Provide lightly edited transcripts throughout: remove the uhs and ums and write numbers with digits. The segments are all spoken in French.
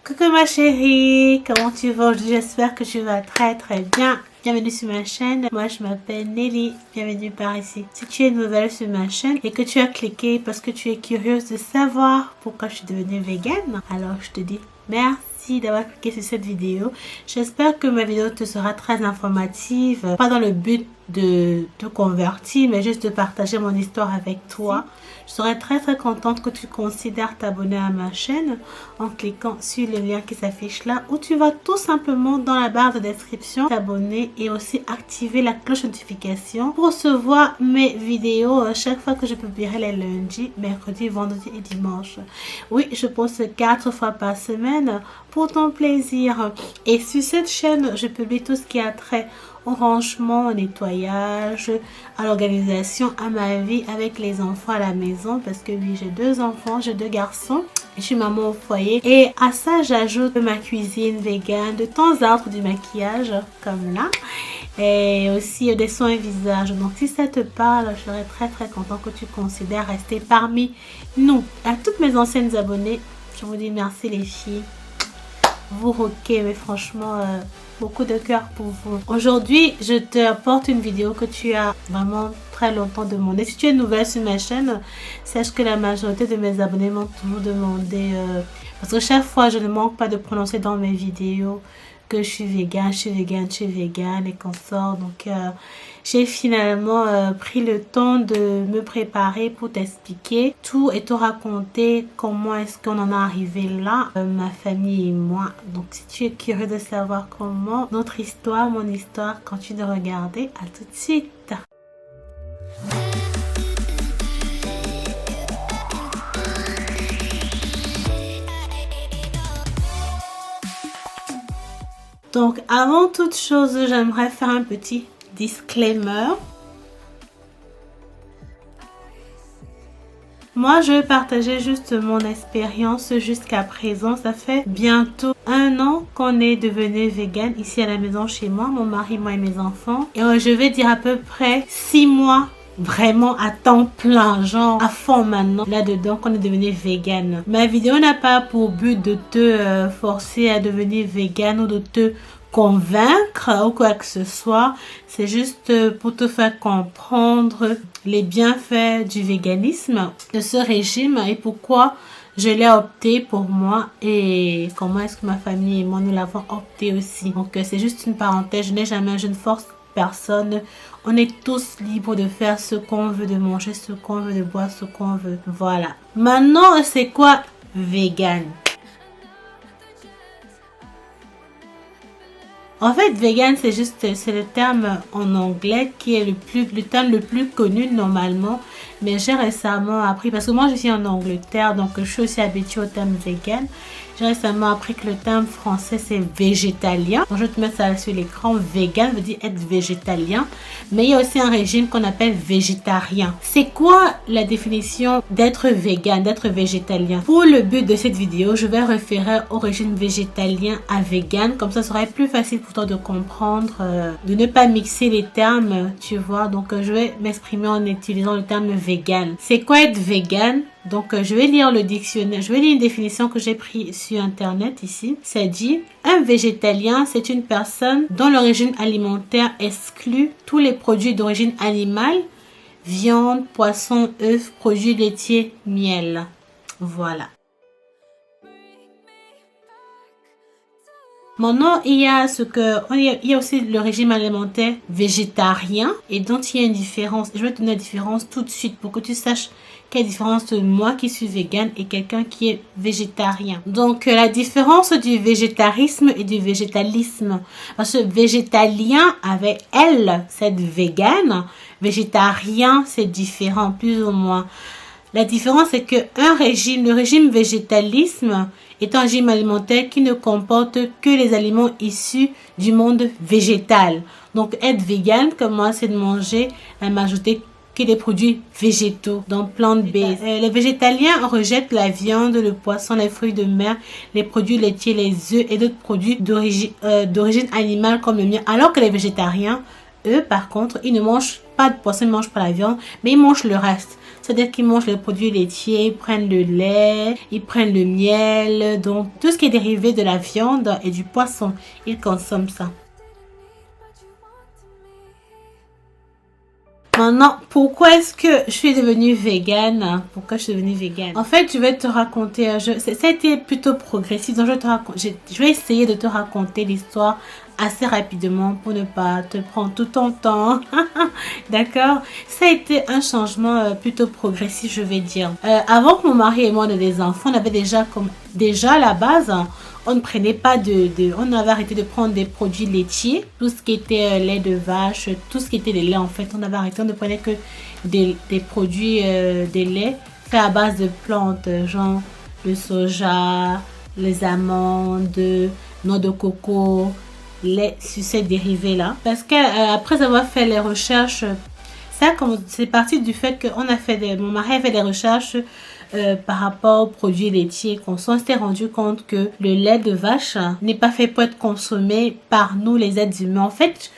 Coucou ma chérie, comment tu vas aujourd'hui? J'espère que tu vas très bien. Bienvenue sur ma chaîne, moi je m'appelle Nelly, bienvenue par ici. Si tu es nouvelle sur ma chaîne et que tu as cliqué parce que tu es curieuse de savoir pourquoi je suis devenue végane, alors je te dis merci d'avoir cliqué sur cette vidéo. J'espère que ma vidéo te sera très informative, pas dans le but de te convertir, mais juste de partager mon histoire avec toi. Je serais très contente que tu considères t'abonner à ma chaîne en cliquant sur le lien qui s'affiche là, ou tu vas tout simplement dans la barre de description t'abonner et aussi activer la cloche notification pour recevoir mes vidéos chaque fois que je publierai les lundis, mercredis, vendredis et dimanche. Oui, je poste 4 fois par semaine pour ton plaisir. Et sur cette chaîne, je publie tout ce qui a trait au rangement, au nettoyage, à l'organisation, à ma vie avec les enfants à la maison, parce que oui, j'ai 2 enfants, j'ai 2 garçons, je suis maman au foyer, et à ça j'ajoute ma cuisine végane, de temps à autre du maquillage comme là, et aussi des soins visage. Donc si ça te parle, je serais très content que tu considères rester parmi nous. À toutes mes anciennes abonnées, je vous dis merci les filles, vous roquez, mais franchement beaucoup de cœur pour vous. Aujourd'hui, je te apporte une vidéo que tu as vraiment très longtemps demandé. Si tu es nouvelle sur ma chaîne, sache que la majorité de mes abonnés m'ont toujours demandé, parce que chaque fois, je ne manque pas de prononcer dans mes vidéos que je suis végane, et qu'on sort. Donc, j'ai finalement pris le temps de me préparer pour t'expliquer tout et te raconter comment est-ce qu'on en est arrivé là, ma famille et moi. Donc, si tu es curieux de savoir comment notre histoire, mon histoire, continue de regarder, à tout de suite. Donc, avant toute chose, j'aimerais faire un petit disclaimer. Moi, je vais partager juste mon expérience jusqu'à présent. Ça fait bientôt 1 an qu'on est devenu vegan ici à la maison chez moi, mon mari, moi et mes enfants. Et je vais dire à peu près 6 mois vraiment à temps plein, genre à fond maintenant là-dedans qu'on est devenu vegan. Ma vidéo n'a pas pour but de te forcer à devenir vegan ou de te convaincre ou quoi que ce soit. C'est juste pour te faire comprendre les bienfaits du véganisme, de ce régime, et pourquoi je l'ai opté pour moi et comment est-ce que ma famille et moi nous l'avons opté aussi. Donc c'est juste une parenthèse, je ne force personne. On est tous libres de faire ce qu'on veut, de manger ce qu'on veut, de boire ce qu'on veut. Voilà. Maintenant, c'est quoi vegan? En fait, vegan, c'est le terme en anglais qui est le terme le plus connu normalement. Mais j'ai récemment appris, parce que moi je suis en Angleterre, donc je suis aussi habituée au terme vegan. J'ai récemment appris que le terme français c'est végétalien. Donc je vais te mettre ça sur l'écran. Vegan veut dire être végétalien. Mais il y a aussi un régime qu'on appelle végétarien. C'est quoi la définition d'être vegan, d'être végétalien? Pour le but de cette vidéo, je vais référer au régime végétalien à vegan. Comme ça serait plus facile pour toi de comprendre, de ne pas mixer les termes, tu vois. Donc je vais m'exprimer en utilisant le terme vegan. C'est quoi être vegan? Donc, je vais lire le dictionnaire. Je vais lire une définition que j'ai prise sur Internet ici. Ça dit, un végétalien, c'est une personne dont le régime alimentaire exclut tous les produits d'origine animale, viande, poisson, œufs, produits laitiers, miel. Voilà. Maintenant, il y a aussi le régime alimentaire végétarien et dont il y a une différence. Je vais te donner la différence tout de suite pour que tu saches quelle différence de moi qui suis végane et quelqu'un qui est végétarien. Donc, la différence du végétarisme et du végétalisme. Parce que végétalien avec L, c'est végane. Végétarien, c'est différent, plus ou moins. La différence est que le régime végétalisme est un régime alimentaire qui ne comporte que les aliments issus du monde végétal. Donc être vegan, comme moi, c'est de manger la majorité que des produits végétaux, donc plant-based. Les végétaliens rejettent la viande, le poisson, les fruits de mer, les produits laitiers, les œufs et d'autres produits d'origine animale comme le mien. Alors que les végétariens, eux, par contre, ils ne mangent pas de poisson, ils ne mangent pas la viande, mais ils mangent le reste. C'est-à-dire qu'ils mangent les produits laitiers, ils prennent le lait, ils prennent le miel. Donc, tout ce qui est dérivé de la viande et du poisson, ils consomment ça. Maintenant, pourquoi est-ce que je suis devenue végane? Pourquoi je suis devenue végane? En fait, je vais te raconter, ça a été plutôt progressif, donc je vais essayer de te raconter l'histoire assez rapidement pour ne pas te prendre tout ton temps. D'accord? Ça a été un changement plutôt progressif, je vais dire. Avant que mon mari et moi on ait des enfants, on avait déjà à la base, on ne prenait pas on avait arrêté de prendre des produits laitiers, tout ce qui était lait de vache, tout ce qui était des laits en fait, on avait arrêté, on ne prenait que des produits, des laits faits à base de plantes, genre le soja, les amandes, noix de coco, sur ces dérivés là. Parce que après avoir fait les recherches, c'est parti du fait que mon mari a fait des recherches par rapport aux produits laitiers qu'on s'est rendu compte que le lait de vache n'est pas fait pour être consommé par nous les êtres humains. En fait,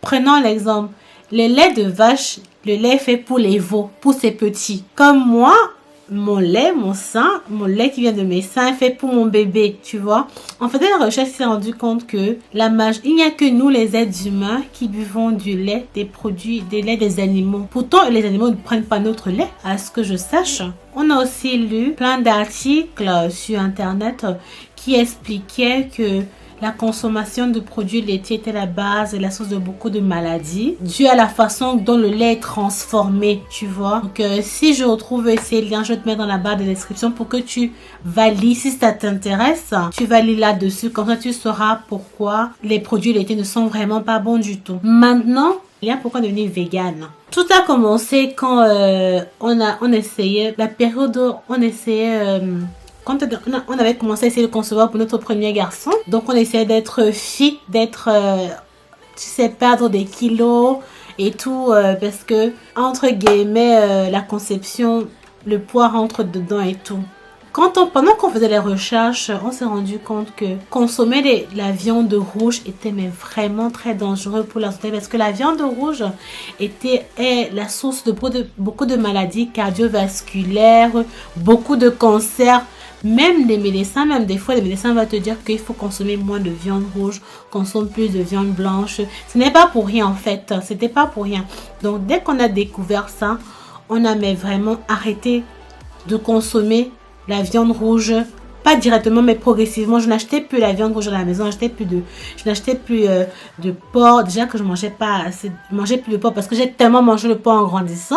prenons l'exemple, le lait de vache, le lait est fait pour les veaux, pour ces petits. Comme moi, mon lait qui vient de mes seins est fait pour mon bébé, tu vois. En faisant la recherche, il s'est rendu compte que il n'y a que nous les êtres humains qui buvons du lait, des laits des animaux. Pourtant, les animaux ne prennent pas notre lait, à ce que je sache. On a aussi lu plein d'articles sur internet qui expliquaient que la consommation de produits laitiers était la base et la source de beaucoup de maladies due à la façon dont le lait est transformé, tu vois. Donc, si je retrouve ces liens, je vais te mettre dans la barre de description pour que tu valides. Si ça t'intéresse, tu valides là-dessus. Comme ça, tu sauras pourquoi les produits laitiers ne sont vraiment pas bons du tout. Maintenant, il y a pourquoi devenir végane. Tout a commencé quand on essayait, la période où on essayait... quand on avait commencé à essayer de concevoir pour notre premier garçon, donc on essayait d'être fit, tu sais, perdre des kilos et tout, parce que, entre guillemets, la conception, le poids rentre dedans et tout. Pendant qu'on faisait les recherches, on s'est rendu compte que consommer la viande rouge était mais vraiment très dangereux pour la santé, parce que la viande rouge est la source de beaucoup de maladies cardiovasculaires, beaucoup de cancers. Même des fois, les médecins vont te dire qu'il faut consommer moins de viande rouge, consomme plus de viande blanche. Ce n'est pas pour rien en fait, c'était pas pour rien. Donc dès qu'on a découvert ça, on a vraiment arrêté de consommer la viande rouge, pas directement mais progressivement. Je n'achetais plus la viande rouge à la maison, je n'achetais plus de porc. Déjà que je mangeais plus de porc parce que j'ai tellement mangé le porc en grandissant.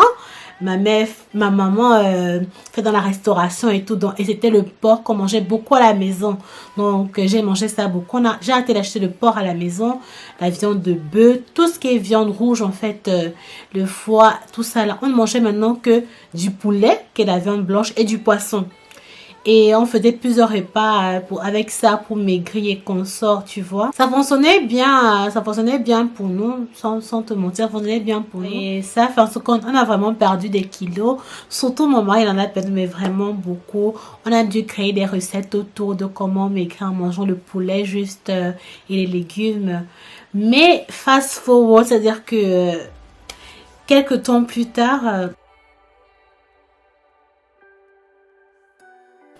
Ma maman fait dans la restauration et tout, et c'était le porc qu'on mangeait beaucoup à la maison. Donc j'ai mangé ça beaucoup. J'ai arrêté d'acheter le porc à la maison, la viande de bœuf, tout ce qui est viande rouge en fait, le foie, tout ça là. On ne mangeait maintenant que du poulet, qui est la viande blanche, et du poisson. Et on faisait plusieurs repas avec ça pour maigrir et consorts, tu vois. Ça fonctionnait bien pour nous, sans te mentir, ça fonctionnait bien pour nous. Et ça fait en sorte qu'on a vraiment perdu des kilos. Surtout mon mari, il en a perdu, mais vraiment beaucoup. On a dû créer des recettes autour de comment maigrir en mangeant le poulet juste et les légumes. Mais fast forward, c'est-à-dire que quelques temps plus tard...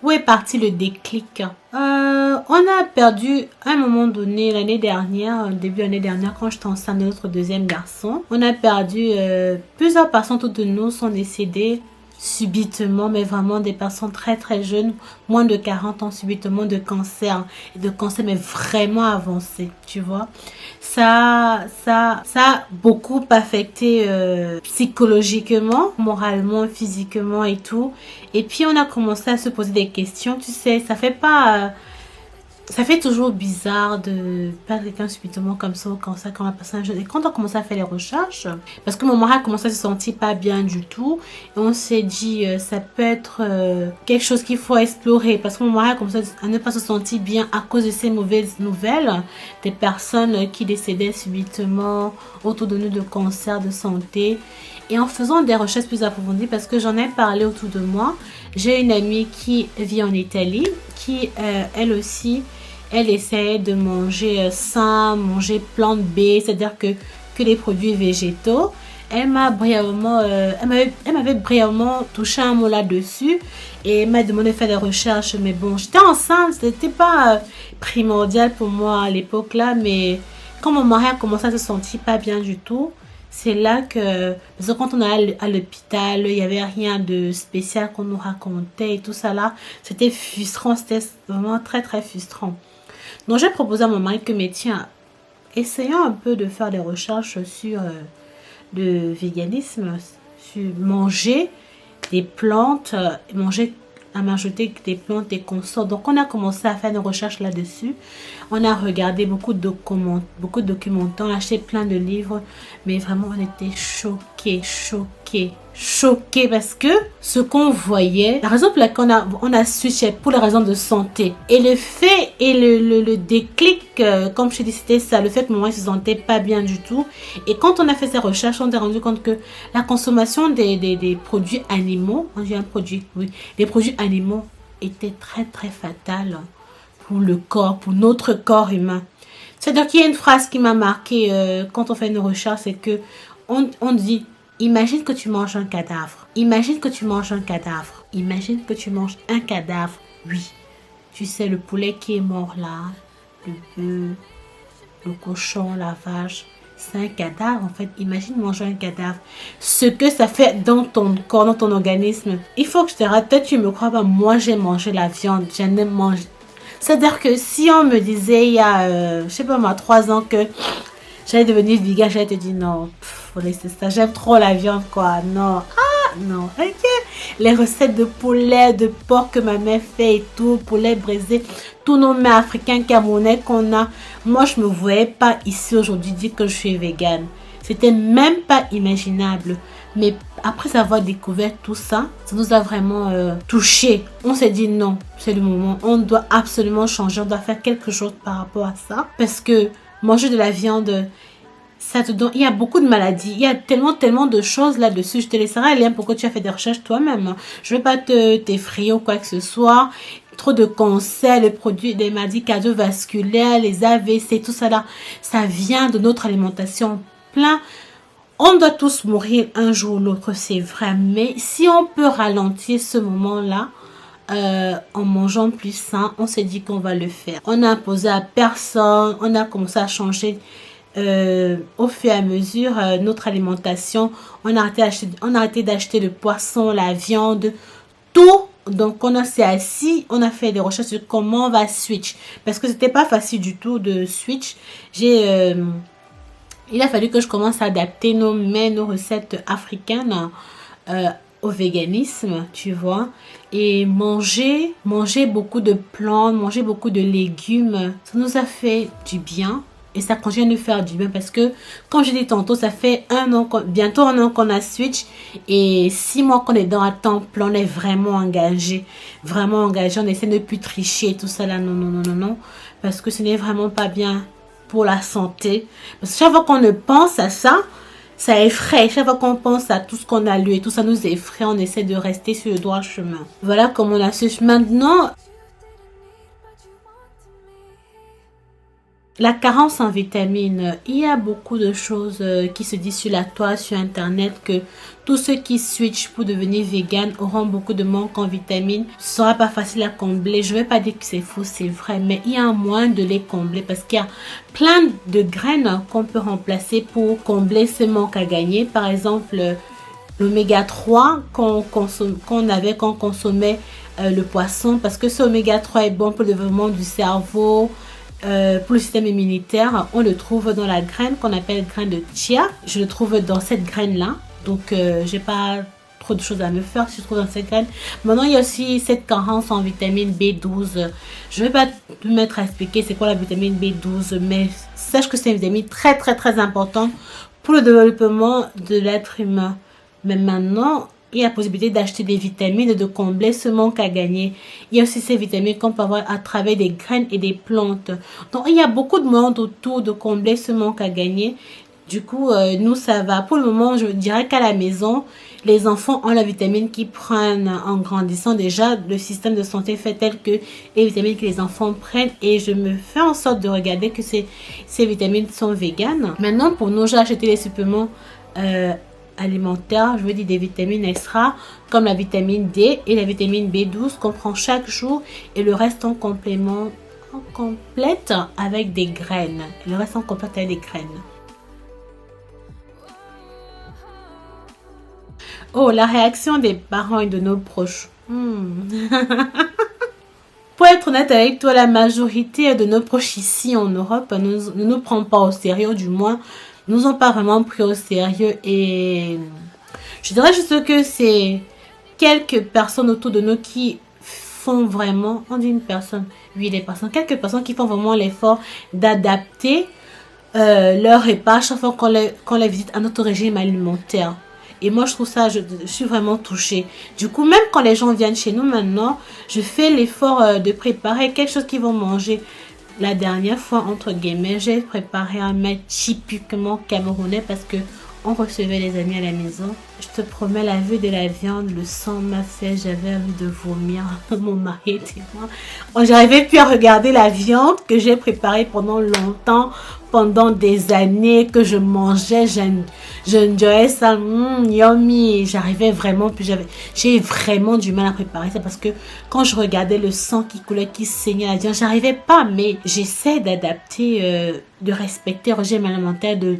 où est parti le déclic? On a perdu à un moment donné l'année dernière, début l'année dernière, quand j'étais enceinte de notre deuxième garçon. On a perdu plusieurs personnes, toutes de nous sont décédées subitement, mais vraiment des personnes très très jeunes, moins de 40 ans subitement de cancer, et de cancer mais vraiment avancé, tu vois. Ça a beaucoup affecté psychologiquement, moralement, physiquement et tout. Et puis on a commencé à se poser des questions, tu sais, ça fait toujours bizarre de perdre quelqu'un subitement comme ça, quand la personne est jeune. Et quand on commence à faire les recherches, parce que mon mari a commencé à se sentir pas bien du tout, et on s'est dit, ça peut être quelque chose qu'il faut explorer, parce que mon mari a commencé à ne pas se sentir bien à cause de ces mauvaises nouvelles, des personnes qui décédaient subitement autour de nous de cancer, de santé. Et en faisant des recherches plus approfondies, parce que j'en ai parlé autour de moi, j'ai une amie qui vit en Italie, qui elle aussi, elle essaie de manger sain, manger plante B, c'est-à-dire que les produits végétaux. Elle m'a brièvement, elle m'avait brièvement touché un mot là-dessus et elle m'a demandé de faire des recherches. Mais bon, j'étais enceinte, c'était pas primordial pour moi à l'époque là, mais quand mon mari a commencé à se sentir pas bien du tout, c'est là que, parce que quand on allait à l'hôpital, il n'y avait rien de spécial qu'on nous racontait et tout ça là, c'était frustrant, c'était vraiment très très frustrant. Donc j'ai proposé à mon mari que, mais tiens, essayons un peu de faire des recherches sur le véganisme, sur manger des plantes, manger à majorité des plantes et consorts. Donc on a commencé à faire des recherches là-dessus. On a regardé beaucoup de documentaires, on a acheté plein de livres, mais vraiment on était choqués parce que ce qu'on voyait, la raison pour laquelle on a su, c'est pour les raisons de santé. Et le fait et le déclic, comme je te dis, c'était ça, le fait que mon mari se sentait pas bien du tout. Et quand on a fait ces recherches, on s'est rendu compte que la consommation des produits animaux, on dit un produit, oui, des produits animaux était très très fatale pour le corps, pour notre corps humain. C'est-à-dire qu'il y a une phrase qui m'a marqué quand on fait une recherche, c'est que on dit, imagine que tu manges un cadavre. Imagine que tu manges un cadavre. Imagine que tu manges un cadavre. Oui, tu sais, le poulet qui est mort là, le bœuf, le cochon, la vache, c'est un cadavre en fait. Imagine manger un cadavre. Ce que ça fait dans ton corps, dans ton organisme. Il faut que je te rate, peut-être tu me crois pas, moi j'ai mangé la viande, j'en ai mangé. C'est-à-dire que si on me disait il y a, je sais pas moi, 3 ans que j'allais devenir vegan, j'allais te dire non, faut laisser ça, j'aime trop la viande quoi, non, non, ok. Les recettes de poulet, de porc que ma mère fait et tout, poulet braisé, tous nos mets africains, camerounais qu'on a, moi je me voyais pas ici aujourd'hui dire que je suis vegan. C'était même pas imaginable. Mais après avoir découvert tout ça, ça nous a vraiment touché. On s'est dit non, c'est le moment. On doit absolument changer, on doit faire quelque chose par rapport à ça. Parce que manger de la viande, ça te donne, il y a beaucoup de maladies. Il y a tellement de choses là-dessus. Je te laisserai le lien pour que tu aies fait des recherches toi-même. Je ne vais pas t'effrayer ou quoi que ce soit. Trop de cancers, les produits, des maladies cardiovasculaires, les AVC, tout ça là, ça vient de notre alimentation plein. On doit tous mourir un jour ou l'autre, c'est vrai. Mais si on peut ralentir ce moment-là, en mangeant plus sain, on s'est dit qu'on va le faire. On n'a imposé à personne, on a commencé à changer au fur et à mesure notre alimentation. On a arrêté d'acheter le poisson, la viande, tout. Donc on s'est assis, on a fait des recherches sur comment on va switch. Parce que c'était pas facile du tout de switch. Il a fallu que je commence à adapter nos recettes africaines au véganisme, tu vois. Et manger beaucoup de plantes, manger beaucoup de légumes, ça nous a fait du bien. Et ça continue de nous faire du bien parce que, comme je dis tantôt, ça fait bientôt 1 an qu'on a switch. Et 6 mois qu'on est dans à temps plein, on est vraiment engagé. Vraiment engagé, on essaie de ne plus tricher et tout ça là. Non. Parce que ce n'est vraiment pas bien pour la santé. Parce que chaque fois qu'on ne pense à ça, ça effraie. Chaque fois qu'on pense à tout ce qu'on a lu et tout ça nous effraie, on essaie de rester sur le droit chemin. Voilà comment on a su. Maintenant, la carence en vitamines, il y a beaucoup de choses qui se disent sur la toile, sur internet, que tous ceux qui switchent pour devenir vegan auront beaucoup de manque en vitamines. Ce sera pas facile à combler. Je vais pas dire que c'est faux, c'est vrai, mais il y a un moyen de les combler parce qu'il y a plein de graines qu'on peut remplacer pour combler ce manque à gagner. Par exemple, l'oméga 3 qu'on consommait le poisson, parce que ce oméga 3 est bon pour le développement du cerveau, pour le système immunitaire. On le trouve dans la graine qu'on appelle graine de chia. Je le trouve dans cette graine là, donc j'ai pas trop de choses à me faire si je trouve dans cette graine. Maintenant il y a aussi cette carence en vitamine B12. Je vais pas te mettre à expliquer c'est quoi la vitamine B12, mais sache que c'est une vitamine très importante pour le développement de l'être humain. Mais maintenant il y a la possibilité d'acheter des vitamines et de combler ce manque à gagner. Il y a aussi ces vitamines qu'on peut avoir à travers des graines et des plantes. Donc, il y a beaucoup de moyens autour de combler ce manque à gagner. Du coup, nous, ça va. Pour le moment, je dirais qu'à la maison, les enfants ont la vitamine qu'ils prennent en grandissant. Déjà, le système de santé fait tel que les vitamines que les enfants prennent. Et je me fais en sorte de regarder que ces vitamines sont véganes. Maintenant, pour nous, j'ai acheté les suppléments alimentaires, je veux dire des vitamines extra, comme la vitamine D et la vitamine B12 qu'on prend chaque jour et le reste en complément, en complète avec des graines. Le reste en complète avec des graines. Oh, la réaction des parents et de nos proches. Pour être honnête avec toi, la majorité de nos proches ici en Europe ne nous prend pas au sérieux, du moins, ne nous ont pas vraiment pris au sérieux. Et je dirais juste que c'est quelques personnes autour de nous qui font vraiment, on dit une personne, oui, les personnes, quelques personnes qui font vraiment l'effort d'adapter leur repas chaque fois qu'on les visite à notre régime alimentaire. Et moi, je trouve ça, je suis vraiment touchée. Du coup, même quand les gens viennent chez nous maintenant, je fais l'effort de préparer quelque chose qu'ils vont manger. La dernière fois, entre guillemets, j'ai préparé un mets typiquement camerounais parce que on recevait les amis à la maison. Je te promets, la vue de la viande, le sang m'a fait, j'avais envie de vomir. Mon mari était moi. J'arrivais plus à regarder la viande que j'ai préparée pendant longtemps, pendant des années que je mangeais. J'enjoyais ça, yummy. J'arrivais vraiment, puis j'ai vraiment du mal à préparer ça parce que quand je regardais le sang qui coulait, qui saignait la viande, j'arrivais pas. Mais j'essaie d'adapter, de respecter le régime alimentaire de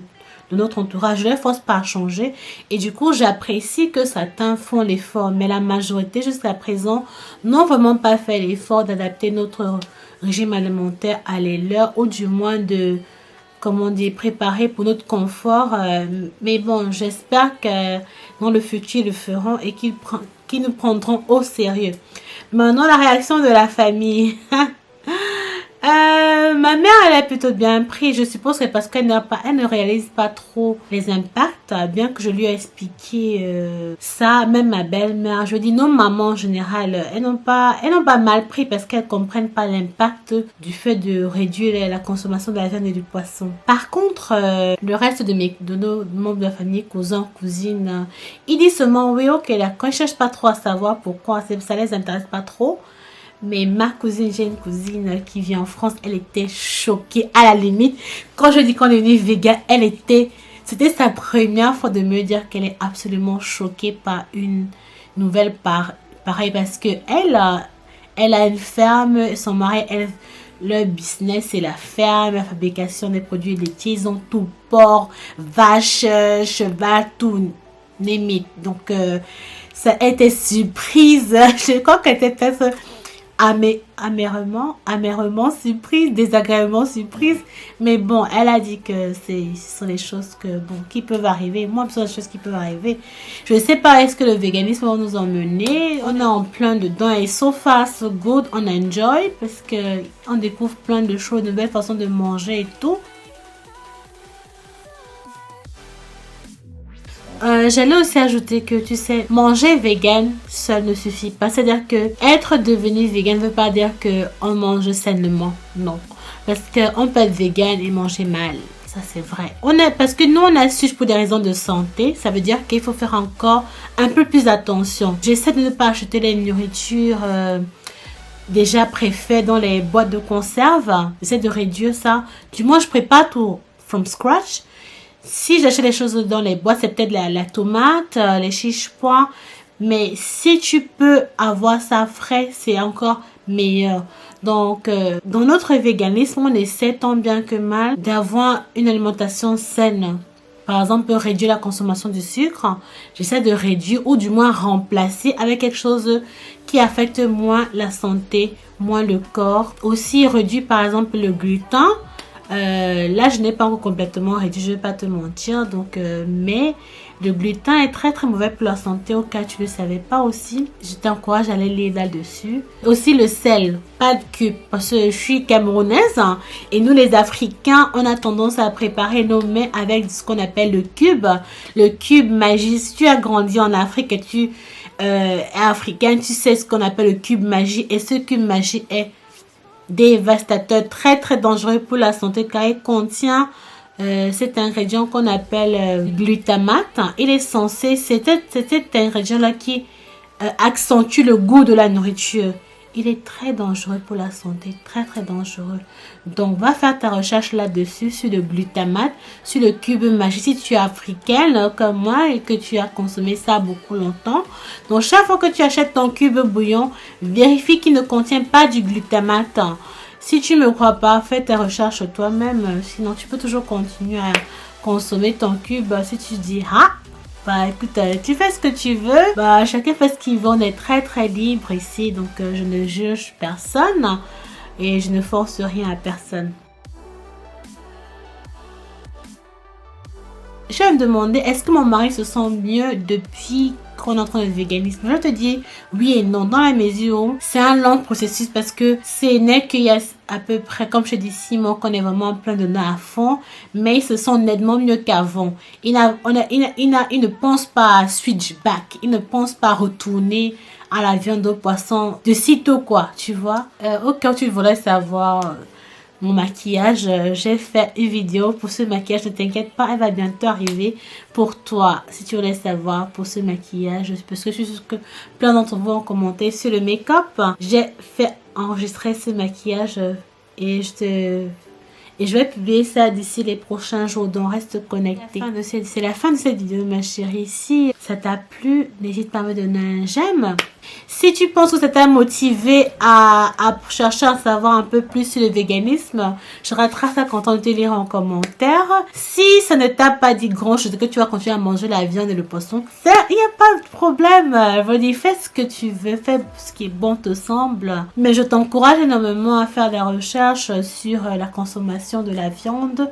notre entourage. Je ne les force pas à changer et du coup j'apprécie que certains font l'effort, mais la majorité jusqu'à présent n'ont vraiment pas fait l'effort d'adapter notre régime alimentaire à les leurs, ou du moins de, comment dire, préparer pour notre confort. Mais bon, j'espère que dans le futur ils le feront et qu'ils nous prendront au sérieux. Maintenant, la réaction de la famille. Ma mère, elle a plutôt bien pris. Je suppose que parce qu'elle ne réalise pas trop les impacts, bien que je lui ai expliqué ça. Même ma belle-mère, je dis nos mamans en général, elles n'ont pas mal pris parce qu'elles comprennent pas l'impact du fait de réduire la consommation de la viande et du poisson. Par contre, le reste de nos membres de la famille, cousins, cousines, ils disent seulement oui, ok, là, quand ils cherchent pas trop à savoir pourquoi, ça les intéresse pas trop. Mais ma cousine, j'ai une cousine qui vit en France, elle était choquée à la limite. Quand je dis qu'on est devenu vegan, c'était sa première fois de me dire qu'elle est absolument choquée par une nouvelle pareille parce que elle a une ferme, son mari, leur business c'est la ferme, la fabrication des produits laitiers, ils ont tout, porc, vache, cheval, tout, limite. Donc ça a été surprise. Je crois qu'elle était peut-être amèrement surprise, désagréablement surprise, mais bon, elle a dit que ce sont des choses qui peuvent arriver. Moi, ce sont des choses qui peuvent arriver. Je ne sais pas, est-ce que le véganisme va nous emmener? On est en plein dedans et so far so good, on enjoy parce que on découvre plein de choses, de nouvelles façons de manger et tout. J'allais aussi ajouter que, tu sais, manger vegan seul ne suffit pas. C'est-à-dire que être devenu vegan ne veut pas dire qu'on mange sainement. Non. Parce qu'on peut être vegan et manger mal. Ça, c'est vrai. Parce que nous, on a su pour des raisons de santé. Ça veut dire qu'il faut faire encore un peu plus attention. J'essaie de ne pas acheter les nourritures déjà préfaites dans les boîtes de conserve. J'essaie de réduire ça. Du moins, je prépare tout from scratch. Si j'achète les choses dans les boîtes, c'est peut-être la tomate, les chiches pois. Mais si tu peux avoir ça frais, c'est encore meilleur. Donc, dans notre véganisme, on essaie tant bien que mal d'avoir une alimentation saine. Par exemple, réduire la consommation du sucre. J'essaie de réduire ou du moins remplacer avec quelque chose qui affecte moins la santé, moins le corps. Aussi, réduire par exemple le gluten. Là, je n'ai pas encore complètement réduit, je ne vais pas te mentir. Donc, mais le gluten est très très mauvais pour la santé. Au cas tu ne le savais pas aussi, je t'encourage à aller lire là-dessus. Aussi le sel, pas de cube, parce que je suis camerounaise et nous les Africains, on a tendance à préparer nos mets avec ce qu'on appelle le cube. Le cube magie. Si tu as grandi en Afrique et tu es africain, tu sais ce qu'on appelle le cube magie. Et ce cube magie est dévastateur, très très dangereux pour la santé car il contient cet ingrédient qu'on appelle glutamate. Il est censé, c'est cet ingrédient là qui accentue le goût de la nourriture il est très dangereux pour la santé, très très dangereux. Donc va faire ta recherche là-dessus sur le glutamate, sur le cube magique si tu es africaine comme moi et que tu as consommé ça beaucoup longtemps. Donc chaque fois que tu achètes ton cube bouillon, vérifie qu'il ne contient pas du glutamate. Si tu ne me crois pas, fais tes recherches toi-même. Sinon, tu peux toujours continuer à consommer ton cube. Si tu dis, ah, bah écoute, tu fais ce que tu veux. Bah chacun fait ce qu'il veut. On est très très libre ici. Donc, je ne juge personne. Et je ne force rien à personne. Je vais me demander, est-ce que mon mari se sent mieux depuis qu'on est en train de véganisme? Je te dis oui et non, dans la mesure où c'est un long processus parce que c'est net qu'il y a à peu près, comme je dis, 6 mois qu'on est vraiment plein de nœuds à fond, mais ils se sentent nettement mieux qu'avant. Il ne pense pas à switch back, il ne pense pas à retourner à la viande au poisson de sitôt quoi, tu vois. Au cas où tu voudrais savoir... mon maquillage, j'ai fait une vidéo pour ce maquillage, ne t'inquiète pas, elle va bientôt arriver pour toi, si tu voulais savoir pour ce maquillage, parce que je suis sûre que plein d'entre vous ont commenté sur le make-up. J'ai fait enregistrer ce maquillage et je vais publier ça d'ici les prochains jours, donc reste connecté. C'est la fin de cette vidéo ma chérie. Si ça t'a plu, n'hésite pas à me donner un j'aime. Si tu penses que ça t'a motivé à chercher à savoir un peu plus sur le véganisme, je serai très contente de te lire en commentaire. Si ça ne t'a pas dit grand chose, que tu vas continuer à manger la viande et le poisson, il n'y a pas de problème. Vas-y, fais ce que tu veux, fais ce qui est bon te semble. Mais je t'encourage énormément à faire des recherches sur la consommation de la viande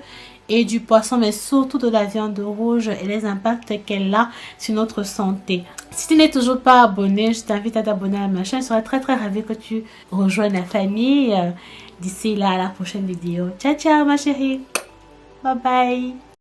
et du poisson, mais surtout de la viande rouge et les impacts qu'elle a sur notre santé. Si tu n'es toujours pas abonné, je t'invite à t'abonner à ma chaîne. Je serais très ravie que tu rejoignes la famille. D'ici là, à la prochaine vidéo. Ciao, ciao ma chérie. Bye bye.